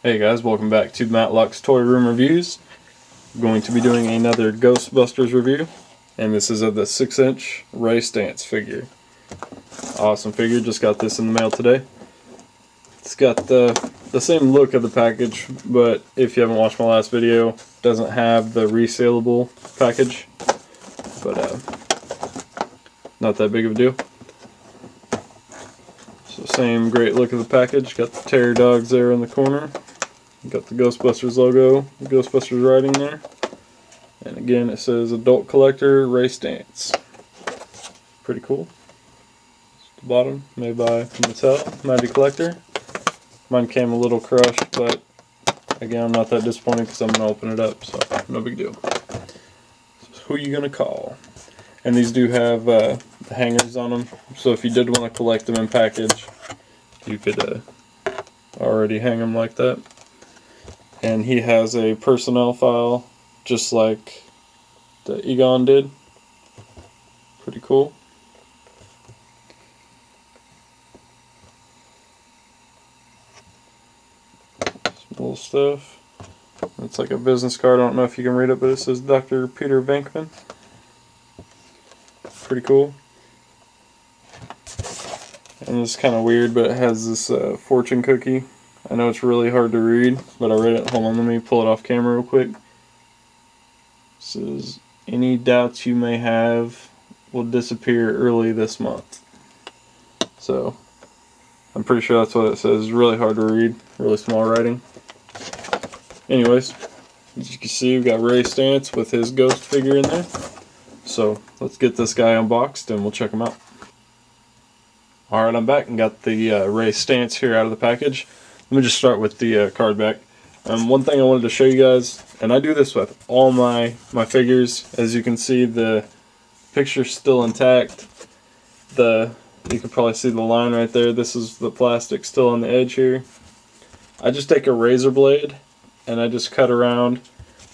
Hey guys, welcome back to Matlock's Toy Room Reviews. I'm going to be doing another Ghostbusters review, and this is of the 6-inch Ray Stantz figure. Awesome figure, just got this in the mail today. It's got the same look of the package, but if you haven't watched my last video, it doesn't have the resealable package, but not that big of a deal. So same great look of the package, got the terror dogs there in the corner. Got the Ghostbusters logo, the Ghostbusters writing there. And again, it says Adult Collector Ray Stantz. Pretty cool. The bottom, made by Mattel, Magic Collector. Mine came a little crushed, but again, I'm not that disappointed because I'm going to open it up, so no big deal. So who are you going to call? And these do have the hangers on them, so if you did want to collect them in package, you could already hang them like that. And he has a personnel file, just like the Egon did. Pretty cool. Some little stuff. It's like a business card. I don't know if you can read it, but it says Dr. Peter Venkman. Pretty cool. And it's kind of weird, but it has this fortune cookie. I know it's really hard to read, but I read it. Hold on, let me pull it off camera real quick. It says, any doubts you may have will disappear early this month. So, I'm pretty sure that's what it says. It's really hard to read, really small writing. Anyways, as you can see, we've got Ray Stantz with his ghost figure in there. So, let's get this guy unboxed and we'll check him out. Alright, I'm back and got the Ray Stantz here out of the package. Let me just start with the card back. One thing I wanted to show you guys, and I do this with all my figures. As you can see, the picture's still intact. You can probably see the line right there. This is the plastic still on the edge here. I just take a razor blade and I just cut around.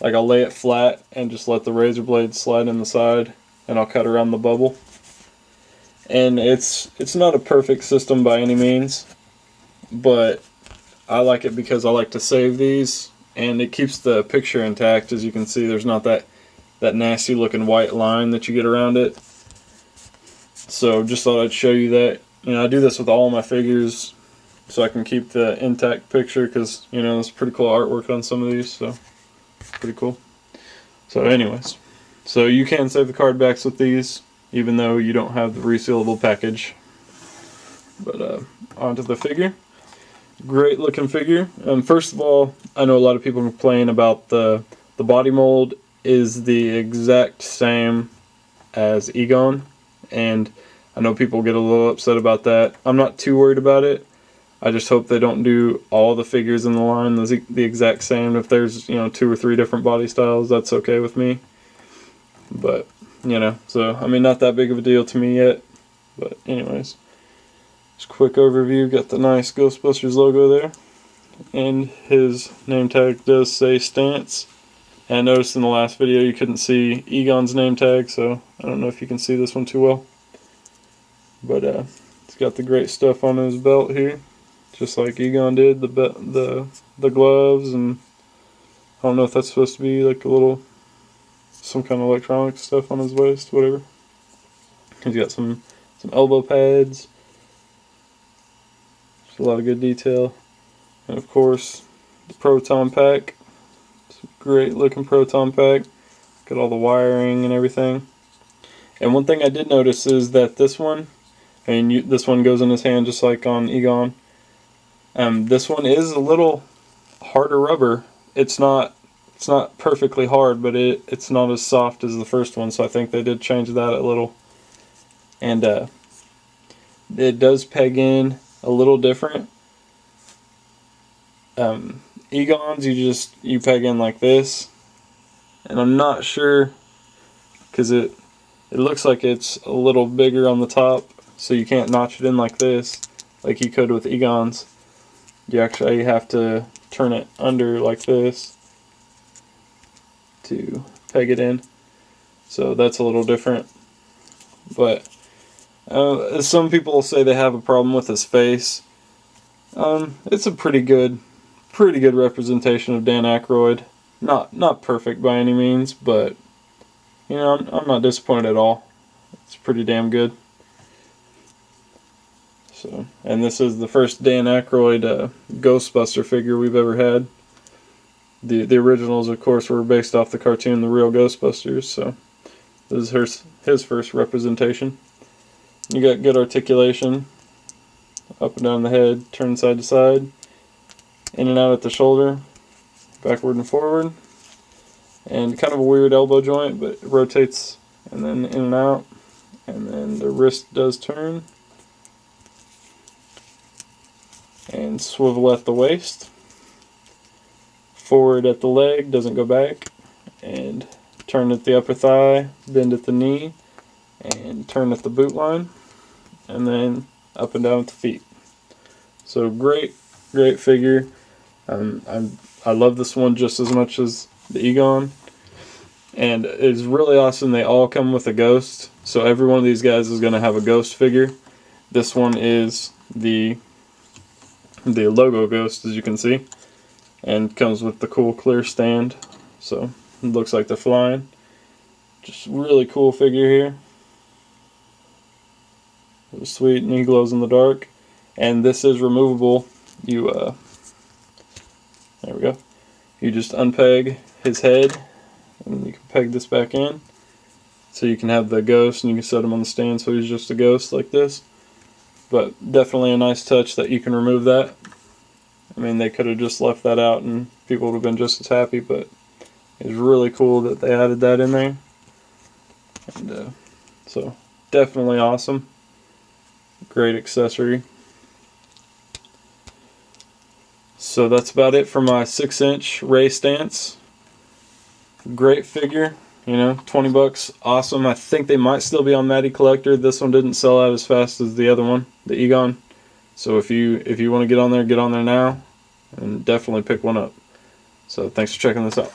Like I'll lay it flat and just let the razor blade slide in the side, and I'll cut around the bubble. And it's not a perfect system by any means, but I like it because I like to save these, and it keeps the picture intact. As you can see, there's not that nasty looking white line that you get around it. So just thought I'd show you that. You know, I do this with all my figures so I can keep the intact picture, because you know, there's pretty cool artwork on some of these, so pretty cool. So anyways, so you can save the card backs with these even though you don't have the resealable package. But onto the figure. Great looking figure. First of all, I know a lot of people complain about the body mold is the exact same as Egon, and I know people get a little upset about that. I'm not too worried about it. I just hope they don't do all the figures in the line the exact same. If there's, you know, 2 or 3 different body styles, that's okay with me. But, you know, so I mean, not that big of a deal to me yet. But anyways, just quick overview. Got the nice Ghostbusters logo there, and his name tag does say Stantz. And I noticed in the last video you couldn't see Egon's name tag, so I don't know if you can see this one too well. But it's got the great stuff on his belt here, just like Egon did. The gloves, and I don't know if that's supposed to be like a little, some kind of electronic stuff on his waist, whatever. He's got some elbow pads. Just a lot of good detail. And of course, the proton pack. It's a great looking proton pack. Got all the wiring and everything. And one thing I did notice is that this one, this one goes in his hand just like on Egon. This one is a little harder rubber. It's not perfectly hard, but it's not as soft as the first one, so I think they did change that a little. And it does peg in a little different. Egon's you peg in like this, and I'm not sure because it looks like it's a little bigger on the top, so you can't notch it in like this like you could with Egon's. You actually have to turn it under like this to peg it in, so that's a little different. But some people say they have a problem with his face. It's a pretty good pretty good representation of Dan Aykroyd. Not perfect by any means, but you know, I'm not disappointed at all. It's pretty damn good. So, and this is the first Dan Aykroyd Ghostbuster figure we've ever had. The originals, of course, were based off the cartoon The Real Ghostbusters, so this is his first representation. You got good articulation, up and down the head, turn side to side, in and out at the shoulder, backward and forward, and kind of a weird elbow joint, but it rotates and then in and out, and then the wrist does turn, and swivel at the waist, forward at the leg, doesn't go back, and turn at the upper thigh, bend at the knee, and turn at the boot line, and then up and down at the feet. So great figure. I love this one just as much as the Egon, and it's really awesome. They all come with a ghost, so every one of these guys is going to have a ghost figure. This one is the logo ghost, as you can see, and comes with the cool clear stand, so it looks like they're flying. Just really cool figure here. Really sweet, and he glows in the dark. And this is removable. There we go. You just unpeg his head, and you can peg this back in. So you can have the ghost, and you can set him on the stand so he's just a ghost like this. But definitely a nice touch that you can remove that. I mean, they could have just left that out and people would have been just as happy, but it's really cool that they added that in there. And so, definitely awesome. Great accessory. So that's about it for my 6-inch Ray Stantz. Great figure, you know, 20 bucks, awesome. I think they might still be on Matty Collector. This one didn't sell out as fast as the other one, the Egon. So if you want to get on there now, and definitely pick one up. So thanks for checking this out.